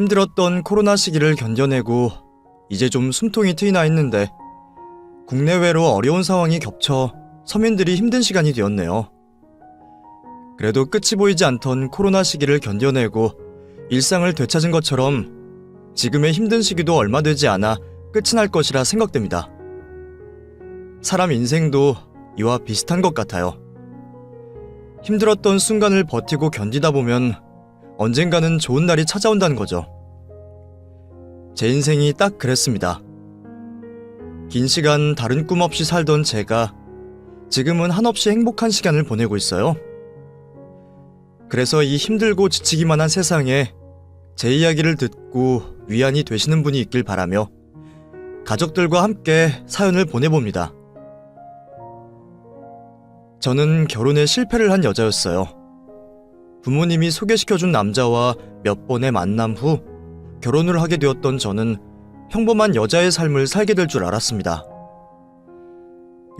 힘들었던 코로나 시기를 견뎌내고 이제 좀 숨통이 트이나 했는데 국내외로 어려운 상황이 겹쳐 서민들이 힘든 시간이 되었네요. 그래도 끝이 보이지 않던 코로나 시기를 견뎌내고 일상을 되찾은 것처럼 지금의 힘든 시기도 얼마 되지 않아 끝이 날 것이라 생각됩니다. 사람 인생도 이와 비슷한 것 같아요. 힘들었던 순간을 버티고 견디다 보면 언젠가는 좋은 날이 찾아온다는 거죠. 제 인생이 딱 그랬습니다. 긴 시간 다른 꿈 없이 살던 제가 지금은 한없이 행복한 시간을 보내고 있어요. 그래서 이 힘들고 지치기만 한 세상에 제 이야기를 듣고 위안이 되시는 분이 있길 바라며 가족들과 함께 사연을 보내봅니다. 저는 결혼에 실패를 한 여자였어요. 부모님이 소개시켜준 남자와 몇 번의 만남 후 결혼을 하게 되었던 저는 평범한 여자의 삶을 살게 될 줄 알았습니다.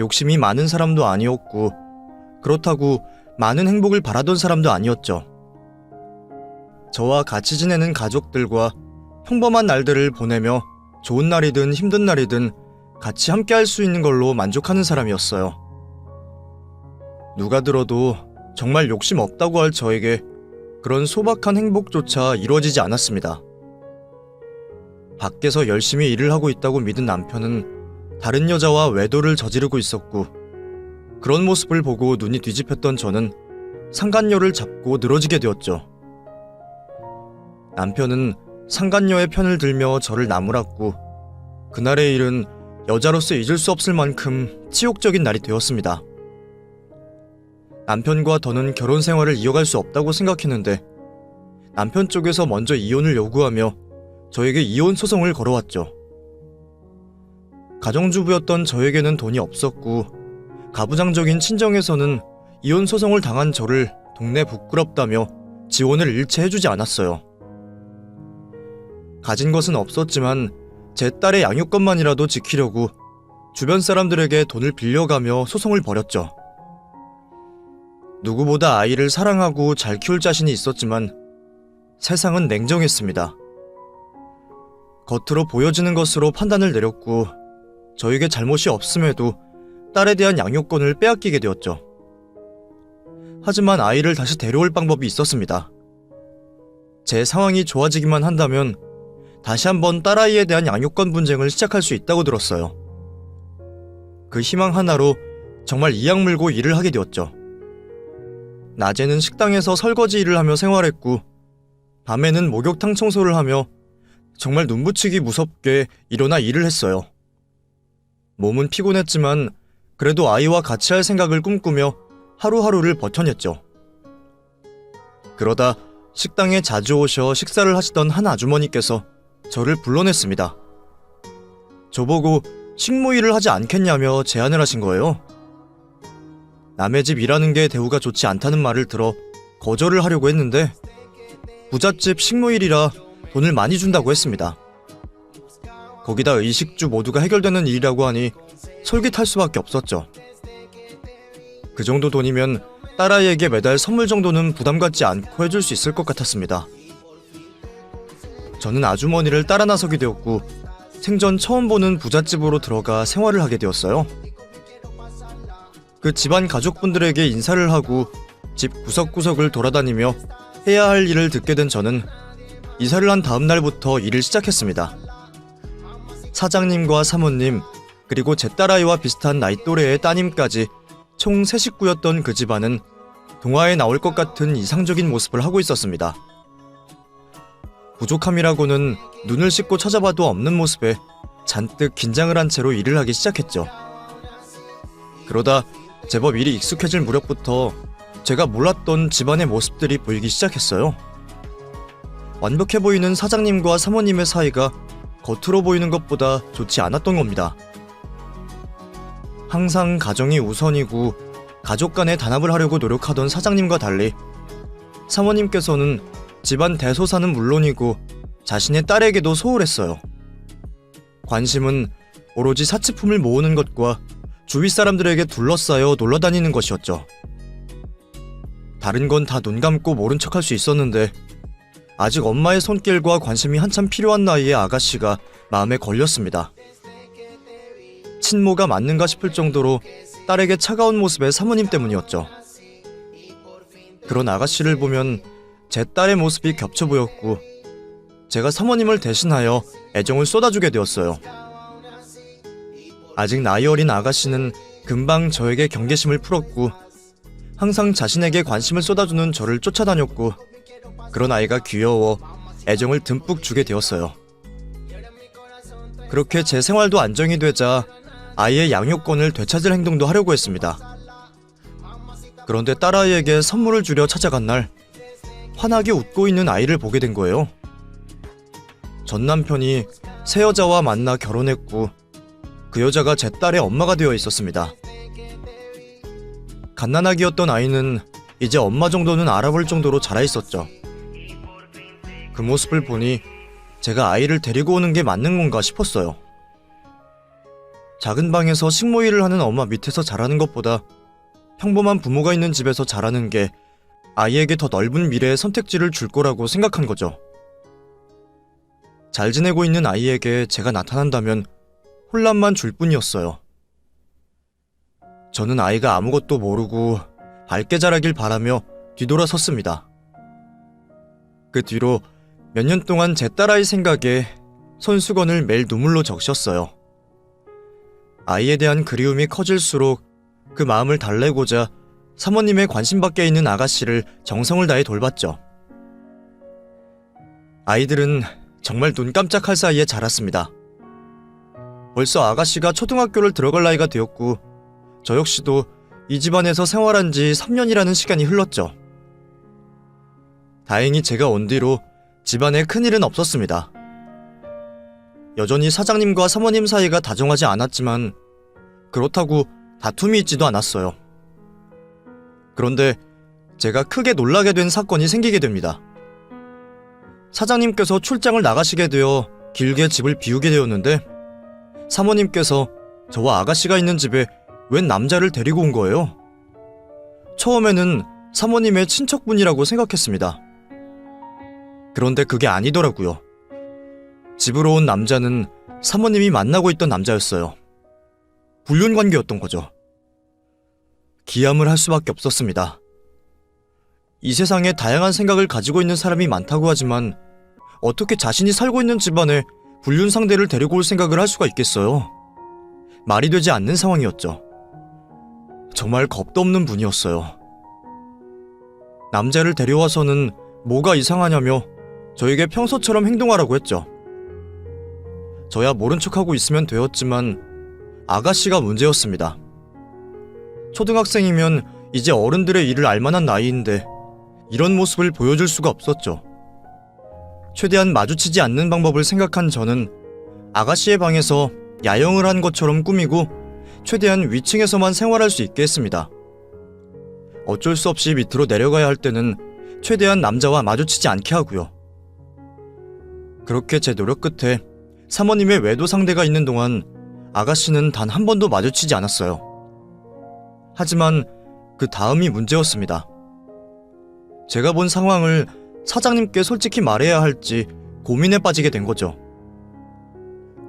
욕심이 많은 사람도 아니었고 그렇다고 많은 행복을 바라던 사람도 아니었죠. 저와 같이 지내는 가족들과 평범한 날들을 보내며 좋은 날이든 힘든 날이든 같이 함께 할 수 있는 걸로 만족하는 사람이었어요. 누가 들어도 정말 욕심 없다고 할 저에게 그런 소박한 행복조차 이루어지지 않았습니다. 밖에서 열심히 일을 하고 있다고 믿은 남편은 다른 여자와 외도를 저지르고 있었고 그런 모습을 보고 눈이 뒤집혔던 저는 상간녀를 잡고 늘어지게 되었죠. 남편은 상간녀의 편을 들며 저를 나무랐고 그날의 일은 여자로서 잊을 수 없을 만큼 치욕적인 날이 되었습니다. 남편과 더는 결혼 생활을 이어갈 수 없다고 생각했는데 남편 쪽에서 먼저 이혼을 요구하며 저에게 이혼 소송을 걸어왔죠. 가정주부였던 저에게는 돈이 없었고 가부장적인 친정에서는 이혼 소송을 당한 저를 동네 부끄럽다며 지원을 일체 해주지 않았어요. 가진 것은 없었지만 제 딸의 양육권만이라도 지키려고 주변 사람들에게 돈을 빌려가며 소송을 벌였죠. 누구보다 아이를 사랑하고 잘 키울 자신이 있었지만 세상은 냉정했습니다. 겉으로 보여지는 것으로 판단을 내렸고 저에게 잘못이 없음에도 딸에 대한 양육권을 빼앗기게 되었죠. 하지만 아이를 다시 데려올 방법이 있었습니다. 제 상황이 좋아지기만 한다면 다시 한번 딸아이에 대한 양육권 분쟁을 시작할 수 있다고 들었어요. 그 희망 하나로 정말 이악 물고 일을 하게 되었죠. 낮에는 식당에서 설거지 일을 하며 생활했고 밤에는 목욕탕 청소를 하며 정말 눈부치기 무섭게 일어나 일을 했어요. 몸은 피곤했지만 그래도 아이와 같이 할 생각을 꿈꾸며 하루하루를 버텨냈죠. 그러다 식당에 자주 오셔 식사를 하시던 한 아주머니께서 저를 불러냈습니다. 저보고 식모일을 하지 않겠냐며 제안을 하신 거예요. 남의 집 일하는 게 대우가 좋지 않다는 말을 들어 거절을 하려고 했는데 부잣집 식모일이라 돈을 많이 준다고 했습니다. 거기다 의식주 모두가 해결되는 일이라고 하니 솔깃할 수밖에 없었죠. 그 정도 돈이면 딸아이에게 매달 선물 정도는 부담 갖지 않고 해줄 수 있을 것 같았습니다. 저는 아주머니를 따라 나서게 되었고 생전 처음 보는 부잣집으로 들어가 생활을 하게 되었어요. 그 집안 가족분들에게 인사를 하고 집 구석구석을 돌아다니며 해야 할 일을 듣게 된 저는 이사를 한 다음 날부터 일을 시작했습니다. 사장님과 사모님 그리고 제 딸아이와 비슷한 나이 또래의 따님까지 총 3식구였던 그 집안은 동화에 나올 것 같은 이상적인 모습을 하고 있었습니다. 부족함이라고는 눈을 씻고 찾아봐도 없는 모습에 잔뜩 긴장을 한 채로 일을 하기 시작했죠. 그러다 제법 일이 익숙해질 무렵부터 제가 몰랐던 집안의 모습들이 보이기 시작했어요. 완벽해 보이는 사장님과 사모님의 사이가 겉으로 보이는 것보다 좋지 않았던 겁니다. 항상 가정이 우선이고 가족 간의 단합을 하려고 노력하던 사장님과 달리 사모님께서는 집안 대소사는 물론이고 자신의 딸에게도 소홀했어요. 관심은 오로지 사치품을 모으는 것과 주위 사람들에게 둘러싸여 놀러다니는 것이었죠. 다른 건 다 눈 감고 모른 척할 수 있었는데 아직 엄마의 손길과 관심이 한참 필요한 나이의 아가씨가 마음에 걸렸습니다. 친모가 맞는가 싶을 정도로 딸에게 차가운 모습의 사모님 때문이었죠. 그런 아가씨를 보면 제 딸의 모습이 겹쳐 보였고 제가 사모님을 대신하여 애정을 쏟아주게 되었어요. 아직 나이 어린 아가씨는 금방 저에게 경계심을 풀었고 항상 자신에게 관심을 쏟아주는 저를 쫓아다녔고 그런 아이가 귀여워 애정을 듬뿍 주게 되었어요. 그렇게 제 생활도 안정이 되자 아이의 양육권을 되찾을 행동도 하려고 했습니다. 그런데 딸아이에게 선물을 주려 찾아간 날 환하게 웃고 있는 아이를 보게 된 거예요. 전 남편이 새 여자와 만나 결혼했고 그 여자가 제 딸의 엄마가 되어 있었습니다. 갓난아기였던 아이는 이제 엄마 정도는 알아볼 정도로 자라 있었죠. 그 모습을 보니 제가 아이를 데리고 오는 게 맞는 건가 싶었어요. 작은 방에서 식모일을 하는 엄마 밑에서 자라는 것보다 평범한 부모가 있는 집에서 자라는 게 아이에게 더 넓은 미래의 선택지를 줄 거라고 생각한 거죠. 잘 지내고 있는 아이에게 제가 나타난다면 혼란만 줄 뿐이었어요. 저는 아이가 아무것도 모르고 밝게 자라길 바라며 뒤돌아섰습니다. 그 뒤로 몇 년 동안 제 딸아이 생각에 손수건을 매일 눈물로 적셨어요. 아이에 대한 그리움이 커질수록 그 마음을 달래고자 사모님의 관심밖에 있는 아가씨를 정성을 다해 돌봤죠. 아이들은 정말 눈 깜짝할 사이에 자랐습니다. 벌써 아가씨가 초등학교를 들어갈 나이가 되었고 저 역시도 이 집안에서 생활한 지 3년이라는 시간이 흘렀죠. 다행히 제가 온 뒤로 집안에 큰일은 없었습니다. 여전히 사장님과 사모님 사이가 다정하지 않았지만 그렇다고 다툼이 있지도 않았어요. 그런데 제가 크게 놀라게 된 사건이 생기게 됩니다. 사장님께서 출장을 나가시게 되어 길게 집을 비우게 되었는데 사모님께서 저와 아가씨가 있는 집에 웬 남자를 데리고 온 거예요. 처음에는 사모님의 친척분이라고 생각했습니다. 그런데 그게 아니더라고요. 집으로 온 남자는 사모님이 만나고 있던 남자였어요. 불륜 관계였던 거죠. 기함을 할 수밖에 없었습니다. 이 세상에 다양한 생각을 가지고 있는 사람이 많다고 하지만 어떻게 자신이 살고 있는 집안에 불륜 상대를 데리고 올 생각을 할 수가 있겠어요? 말이 되지 않는 상황이었죠. 정말 겁도 없는 분이었어요. 남자를 데려와서는 뭐가 이상하냐며 저에게 평소처럼 행동하라고 했죠. 저야 모른 척하고 있으면 되었지만 아가씨가 문제였습니다. 초등학생이면 이제 어른들의 일을 알만한 나이인데 이런 모습을 보여줄 수가 없었죠. 최대한 마주치지 않는 방법을 생각한 저는 아가씨의 방에서 야영을 한 것처럼 꾸미고 최대한 위층에서만 생활할 수 있게 했습니다. 어쩔 수 없이 밑으로 내려가야 할 때는 최대한 남자와 마주치지 않게 하고요. 그렇게 제 노력 끝에 사모님의 외도 상대가 있는 동안 아가씨는 단 한 번도 마주치지 않았어요. 하지만 그 다음이 문제였습니다. 제가 본 상황을 사장님께 솔직히 말해야 할지 고민에 빠지게 된 거죠.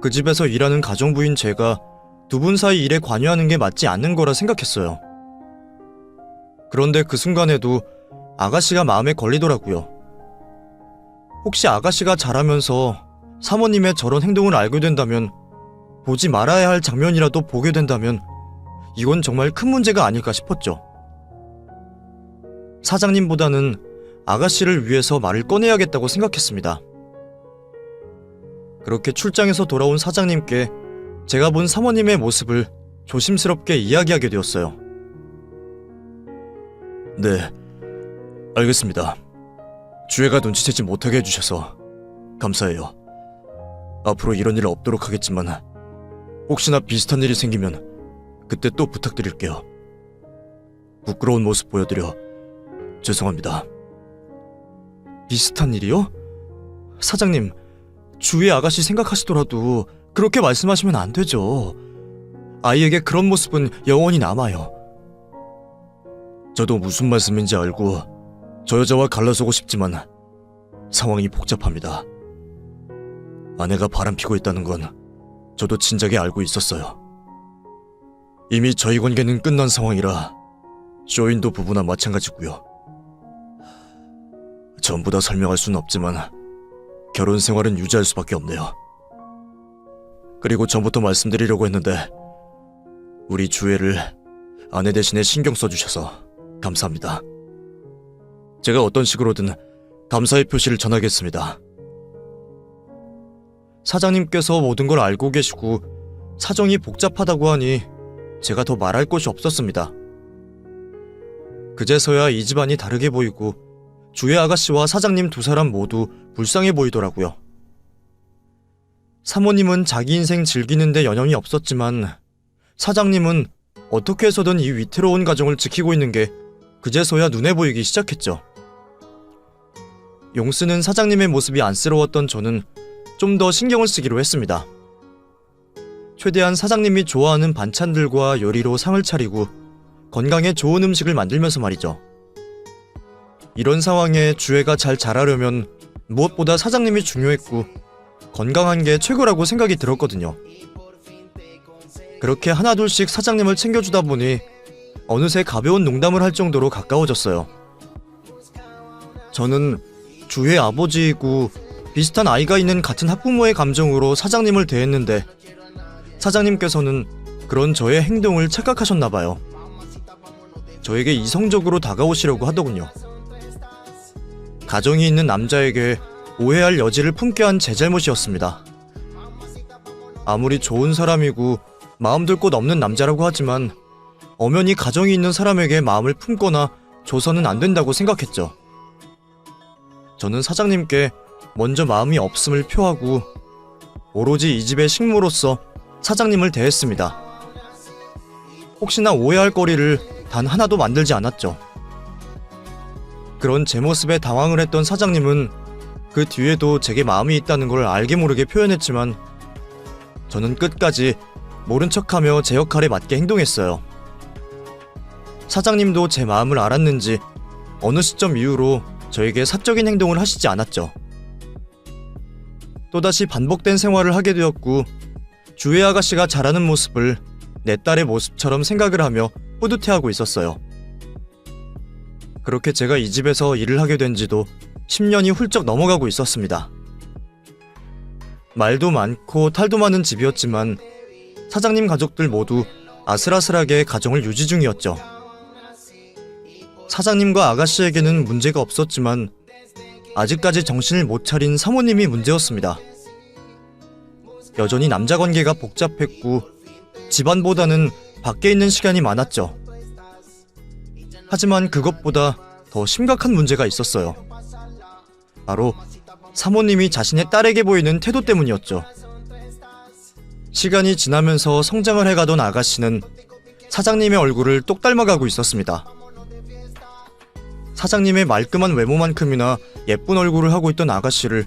그 집에서 일하는 가정부인 제가 두 분 사이 일에 관여하는 게 맞지 않는 거라 생각했어요. 그런데 그 순간에도 아가씨가 마음에 걸리더라고요. 혹시 아가씨가 자라면서 사모님의 저런 행동을 알게 된다면, 보지 말아야 할 장면이라도 보게 된다면 이건 정말 큰 문제가 아닐까 싶었죠. 사장님보다는 아가씨를 위해서 말을 꺼내야겠다고 생각했습니다. 그렇게 출장에서 돌아온 사장님께 제가 본 사모님의 모습을 조심스럽게 이야기하게 되었어요. 네, 알겠습니다. 주애가 눈치채지 못하게 해주셔서 감사해요. 앞으로 이런 일 없도록 하겠지만 혹시나 비슷한 일이 생기면 그때 또 부탁드릴게요. 부끄러운 모습 보여드려 죄송합니다. 비슷한 일이요? 사장님, 주위의 아가씨 생각하시더라도 그렇게 말씀하시면 안 되죠. 아이에게 그런 모습은 영원히 남아요. 저도 무슨 말씀인지 알고 저 여자와 갈라서고 싶지만 상황이 복잡합니다. 아내가 바람피고 있다는 건 저도 진작에 알고 있었어요. 이미 저희 관계는 끝난 상황이라 쇼윈도 부부나 마찬가지고요. 전부 다 설명할 수는 없지만 결혼 생활은 유지할 수밖에 없네요. 그리고 전부터 말씀드리려고 했는데 우리 주애를 아내 대신에 신경 써주셔서 감사합니다. 제가 어떤 식으로든 감사의 표시를 전하겠습니다. 사장님께서 모든 걸 알고 계시고 사정이 복잡하다고 하니 제가 더 말할 것이 없었습니다. 그제서야 이 집안이 다르게 보이고 주애 아가씨와 사장님 두 사람 모두 불쌍해 보이더라고요. 사모님은 자기 인생 즐기는데 여념이 없었지만 사장님은 어떻게 해서든 이 위태로운 가정을 지키고 있는 게 그제서야 눈에 보이기 시작했죠. 용쓰는 사장님의 모습이 안쓰러웠던 저는 좀 더 신경을 쓰기로 했습니다. 최대한 사장님이 좋아하는 반찬들과 요리로 상을 차리고 건강에 좋은 음식을 만들면서 말이죠. 이런 상황에 주애가 잘 자라려면 무엇보다 사장님이 중요했고 건강한 게 최고라고 생각이 들었거든요. 그렇게 하나둘씩 사장님을 챙겨주다 보니 어느새 가벼운 농담을 할 정도로 가까워졌어요. 저는 주애 아버지이고 비슷한 아이가 있는 같은 학부모의 감정으로 사장님을 대했는데 사장님께서는 그런 저의 행동을 착각하셨나봐요. 저에게 이성적으로 다가오시려고 하더군요. 가정이 있는 남자에게 오해할 여지를 품게 한 제 잘못이었습니다. 아무리 좋은 사람이고 마음 둘 곳 없는 남자라고 하지만 엄연히 가정이 있는 사람에게 마음을 품거나 줘서는 안 된다고 생각했죠. 저는 사장님께 먼저 마음이 없음을 표하고 오로지 이 집의 식모로서 사장님을 대했습니다. 혹시나 오해할 거리를 단 하나도 만들지 않았죠. 그런 제 모습에 당황을 했던 사장님은 그 뒤에도 제게 마음이 있다는 걸 알게 모르게 표현했지만 저는 끝까지 모른 척하며 제 역할에 맞게 행동했어요. 사장님도 제 마음을 알았는지 어느 시점 이후로 저에게 사적인 행동을 하시지 않았죠. 또다시 반복된 생활을 하게 되었고 주애 아가씨가 자라는 모습을 내 딸의 모습처럼 생각을 하며 뿌듯해하고 있었어요. 그렇게 제가 이 집에서 일을 하게 된 지도 10년이 훌쩍 넘어가고 있었습니다. 말도 많고 탈도 많은 집이었지만 사장님 가족들 모두 아슬아슬하게 가정을 유지 중이었죠. 사장님과 아가씨에게는 문제가 없었지만 아직까지 정신을 못 차린 사모님이 문제였습니다. 여전히 남자 관계가 복잡했고 집안보다는 밖에 있는 시간이 많았죠. 하지만 그것보다 더 심각한 문제가 있었어요. 바로 사모님이 자신의 딸에게 보이는 태도 때문이었죠. 시간이 지나면서 성장을 해가던 아가씨는 사장님의 얼굴을 똑 닮아가고 있었습니다. 사장님의 말끔한 외모만큼이나 예쁜 얼굴을 하고 있던 아가씨를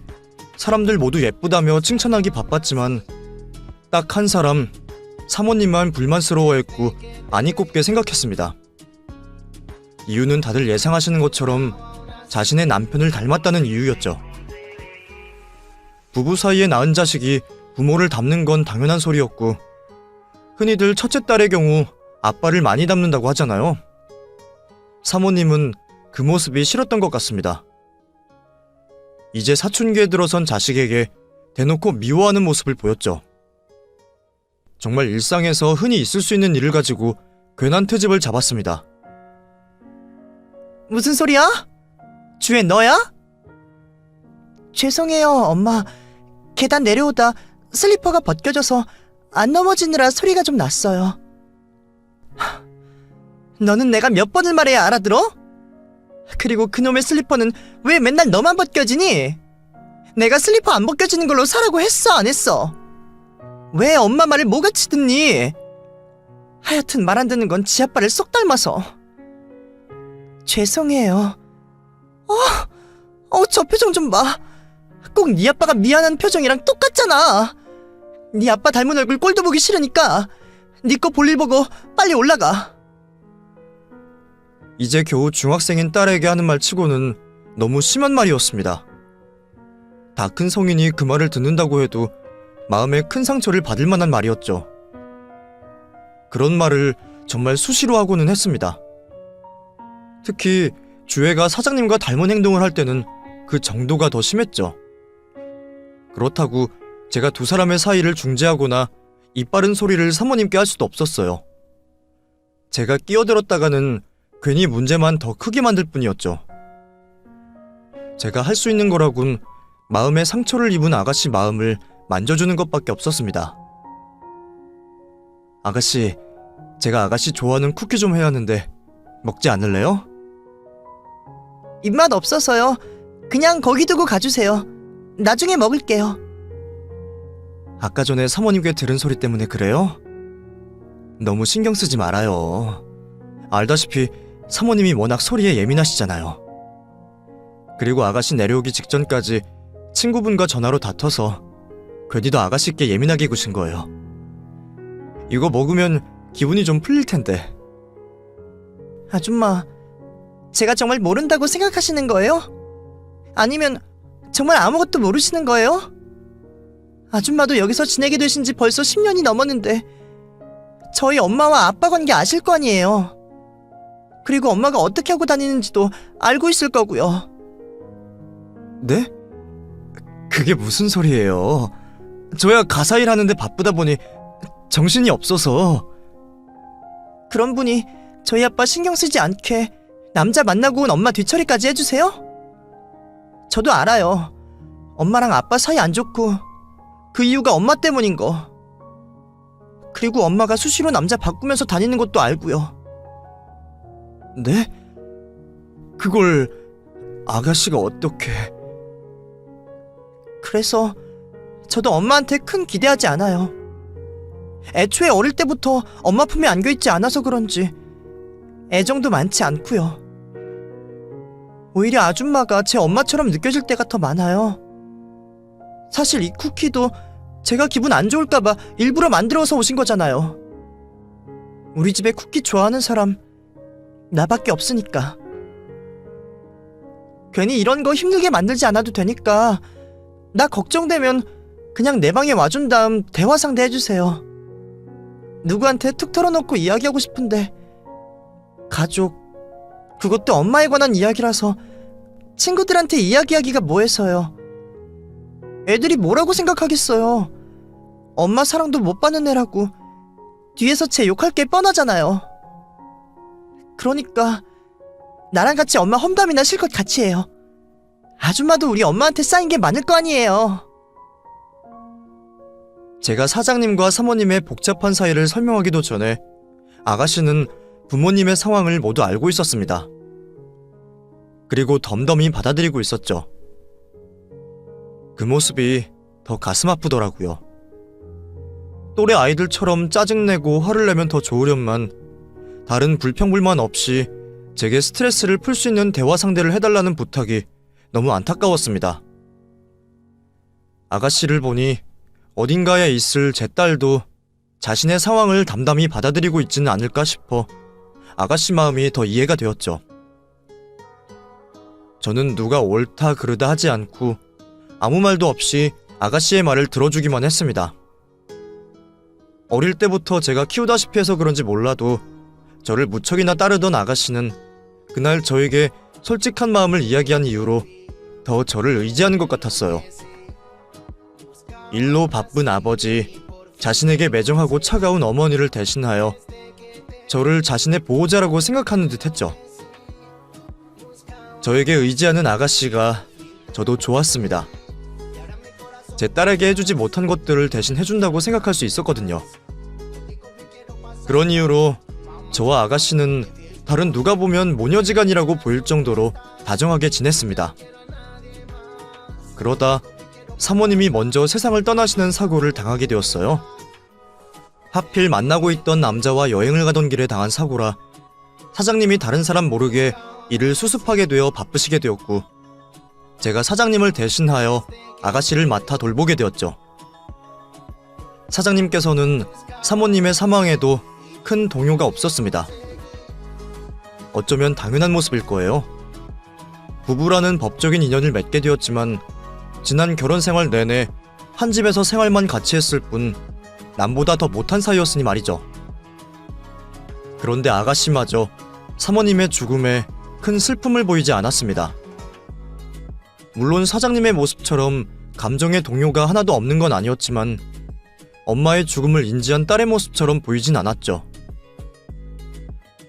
사람들 모두 예쁘다며 칭찬하기 바빴지만 딱 한 사람, 사모님만 불만스러워했고 안이 꼽게 생각했습니다. 이유는 다들 예상하시는 것처럼 자신의 남편을 닮았다는 이유였죠. 부부 사이에 낳은 자식이 부모를 닮는 건 당연한 소리였고 흔히들 첫째 딸의 경우 아빠를 많이 닮는다고 하잖아요. 사모님은 그 모습이 싫었던 것 같습니다. 이제 사춘기에 들어선 자식에게 대놓고 미워하는 모습을 보였죠. 정말 일상에서 흔히 있을 수 있는 일을 가지고 괜한 트집을 잡았습니다. 무슨 소리야? 주애 너야? 죄송해요, 엄마. 계단 내려오다 슬리퍼가 벗겨져서 안 넘어지느라 소리가 좀 났어요. 너는 내가 몇 번을 말해야 알아들어? 그리고 그놈의 슬리퍼는 왜 맨날 너만 벗겨지니? 내가 슬리퍼 안 벗겨지는 걸로 사라고 했어, 안 했어? 왜 엄마 말을 뭐같이 듣니? 하여튼 말 안 듣는 건 지 아빠를 쏙 닮아서. 죄송해요. 저 표정 좀 봐. 꼭 네 아빠가 미안한 표정이랑 똑같잖아. 네 아빠 닮은 얼굴 꼴도 보기 싫으니까 네 거 볼일 보고 빨리 올라가. 이제 겨우 중학생인 딸에게 하는 말 치고는 너무 심한 말이었습니다. 다 큰 성인이 그 말을 듣는다고 해도 마음에 큰 상처를 받을 만한 말이었죠. 그런 말을 정말 수시로 하고는 했습니다. 특히 주애가 사장님과 닮은 행동을 할 때는 그 정도가 더 심했죠. 그렇다고 제가 두 사람의 사이를 중재하거나 이빠른 소리를 사모님께 할 수도 없었어요. 제가 끼어들었다가는 괜히 문제만 더 크게 만들 뿐이었죠. 제가 할 수 있는 거라곤 마음에 상처를 입은 아가씨 마음을 만져주는 것밖에 없었습니다. 아가씨, 제가 아가씨 좋아하는 쿠키 좀 해야 하는데 먹지 않을래요? 입맛 없어서요. 그냥 거기 두고 가주세요. 나중에 먹을게요. 아까 전에 사모님께 들은 소리 때문에 그래요? 너무 신경 쓰지 말아요. 알다시피 사모님이 워낙 소리에 예민하시잖아요. 그리고 아가씨 내려오기 직전까지 친구분과 전화로 다퉈서 괜히 더 아가씨께 예민하게 구신 거예요. 이거 먹으면 기분이 좀 풀릴 텐데. 아줌마, 제가 정말 모른다고 생각하시는 거예요? 아니면 정말 아무것도 모르시는 거예요? 아줌마도 여기서 지내게 되신 지 벌써 10년이 넘었는데 저희 엄마와 아빠 관계 아실 거 아니에요. 그리고 엄마가 어떻게 하고 다니는지도 알고 있을 거고요. 네? 그게 무슨 소리예요? 저야 가사 일하는데 바쁘다 보니 정신이 없어서. 그런 분이 저희 아빠 신경 쓰지 않게 남자 만나고 온 엄마 뒤처리까지 해주세요? 저도 알아요. 엄마랑 아빠 사이 안 좋고 그 이유가 엄마 때문인 거. 그리고 엄마가 수시로 남자 바꾸면서 다니는 것도 알고요. 네? 그걸 아가씨가 어떻게... 그래서 저도 엄마한테 큰 기대하지 않아요. 애초에 어릴 때부터 엄마 품에 안겨있지 않아서 그런지 애정도 많지 않고요. 오히려 아줌마가 제 엄마처럼 느껴질 때가 더 많아요. 사실 이 쿠키도 제가 기분 안 좋을까봐 일부러 만들어서 오신 거잖아요. 우리 집에 쿠키 좋아하는 사람 나밖에 없으니까. 괜히 이런 거 힘들게 만들지 않아도 되니까 나 걱정되면 그냥 내 방에 와준 다음 대화 상대 해주세요. 누구한테 툭 털어놓고 이야기하고 싶은데 가족, 그것도 엄마에 관한 이야기라서 친구들한테 이야기하기가 뭐해서요. 애들이 뭐라고 생각하겠어요. 엄마 사랑도 못 받는 애라고 뒤에서 제 욕할 게 뻔하잖아요. 그러니까 나랑 같이 엄마 험담이나 실컷 같이 해요. 아줌마도 우리 엄마한테 쌓인 게 많을 거 아니에요. 제가 사장님과 사모님의 복잡한 사이를 설명하기도 전에 아가씨는 부모님의 상황을 모두 알고 있었습니다. 그리고 덤덤히 받아들이고 있었죠. 그 모습이 더 가슴 아프더라고요. 또래 아이들처럼 짜증내고 화를 내면 더 좋으련만 다른 불평불만 없이 제게 스트레스를 풀 수 있는 대화 상대를 해달라는 부탁이 너무 안타까웠습니다. 아가씨를 보니 어딘가에 있을 제 딸도 자신의 상황을 담담히 받아들이고 있지는 않을까 싶어 아가씨 마음이 더 이해가 되었죠. 저는 누가 옳다 그르다 하지 않고 아무 말도 없이 아가씨의 말을 들어주기만 했습니다. 어릴 때부터 제가 키우다시피 해서 그런지 몰라도 저를 무척이나 따르던 아가씨는 그날 저에게 솔직한 마음을 이야기한 이유로 더 저를 의지하는 것 같았어요. 일로 바쁜 아버지, 자신에게 매정하고 차가운 어머니를 대신하여 저를 자신의 보호자라고 생각하는 듯 했죠. 저에게 의지하는 아가씨가 저도 좋았습니다. 제 딸에게 해주지 못한 것들을 대신 해준다고 생각할 수 있었거든요. 그런 이유로 저와 아가씨는 다른 누가 보면 모녀지간이라고 보일 정도로 다정하게 지냈습니다. 그러다 사모님이 먼저 세상을 떠나시는 사고를 당하게 되었어요. 하필 만나고 있던 남자와 여행을 가던 길에 당한 사고라 사장님이 다른 사람 모르게 일을 수습하게 되어 바쁘시게 되었고 제가 사장님을 대신하여 아가씨를 맡아 돌보게 되었죠. 사장님께서는 사모님의 사망에도 큰 동요가 없었습니다. 어쩌면 당연한 모습일 거예요. 부부라는 법적인 인연을 맺게 되었지만 지난 결혼 생활 내내 한 집에서 생활만 같이 했을 뿐 남보다 더 못한 사이였으니 말이죠. 그런데 아가씨마저 사모님의 죽음에 큰 슬픔을 보이지 않았습니다. 물론 사장님의 모습처럼 감정의 동요가 하나도 없는 건 아니었지만 엄마의 죽음을 인지한 딸의 모습처럼 보이진 않았죠.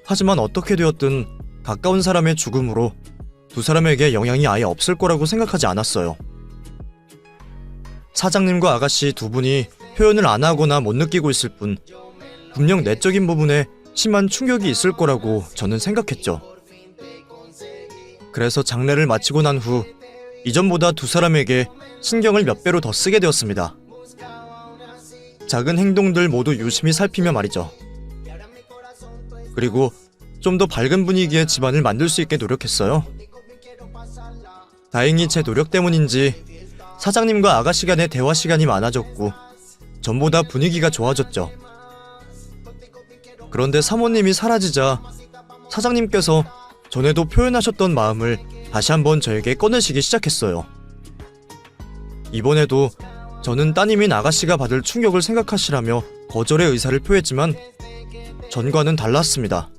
하지만 어떻게 되었든 가까운 사람의 죽음으로 두 사람에게 영향이 아예 없을 거라고 생각하지 않았어요. 사장님과 아가씨 두 분이 표현을 안 하거나 못 느끼고 있을 뿐 분명 내적인 부분에 심한 충격이 있을 거라고 저는 생각했죠. 그래서 장례를 마치고 난 후 이전보다 두 사람에게 신경을 몇 배로 더 쓰게 되었습니다. 작은 행동들 모두 유심히 살피며 말이죠. 그리고 좀 더 밝은 분위기의 집안을 만들 수 있게 노력했어요. 다행히 제 노력 때문인지 사장님과 아가씨 간의 대화 시간이 많아졌고 전보다 분위기가 좋아졌죠. 그런데 사모님이 사라지자 사장님께서 전에도 표현하셨던 마음을 다시 한번 저에게 꺼내시기 시작했어요. 이번에도 저는 따님인 아가씨가 받을 충격을 생각하시라며 거절의 의사를 표했지만 전과는 달랐습니다.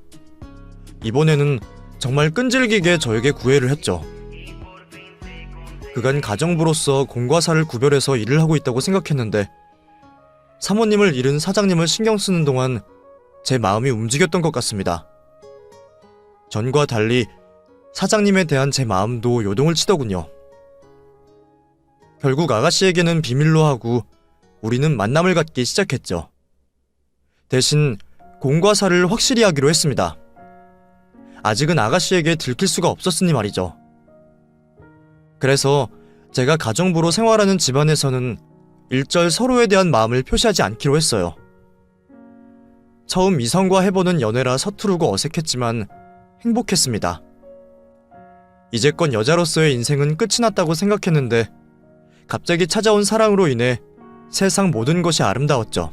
이번에는 정말 끈질기게 저에게 구애를 했죠. 그간 가정부로서 공과 사를 구별해서 일을 하고 있다고 생각했는데 사모님을 잃은 사장님을 신경 쓰는 동안 제 마음이 움직였던 것 같습니다. 전과 달리 사장님에 대한 제 마음도 요동을 치더군요. 결국 아가씨에게는 비밀로 하고 우리는 만남을 갖기 시작했죠. 대신 공과 사를 확실히 하기로 했습니다. 아직은 아가씨에게 들킬 수가 없었으니 말이죠. 그래서 제가 가정부로 생활하는 집안에서는 일절 서로에 대한 마음을 표시하지 않기로 했어요. 처음 이성과 해보는 연애라 서투르고 어색했지만 행복했습니다. 이제껏 여자로서의 인생은 끝이 났다고 생각했는데 갑자기 찾아온 사랑으로 인해 세상 모든 것이 아름다웠죠.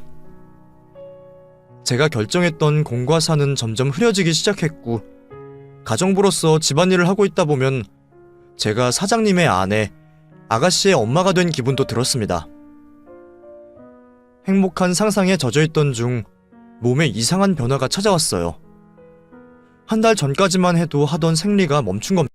제가 결정했던 공과 사는 점점 흐려지기 시작했고 가정부로서 집안일을 하고 있다 보면 제가 사장님의 아내, 아가씨의 엄마가 된 기분도 들었습니다. 행복한 상상에 젖어있던 중 몸에 이상한 변화가 찾아왔어요. 한 달 전까지만 해도 하던 생리가 멈춘 겁니다.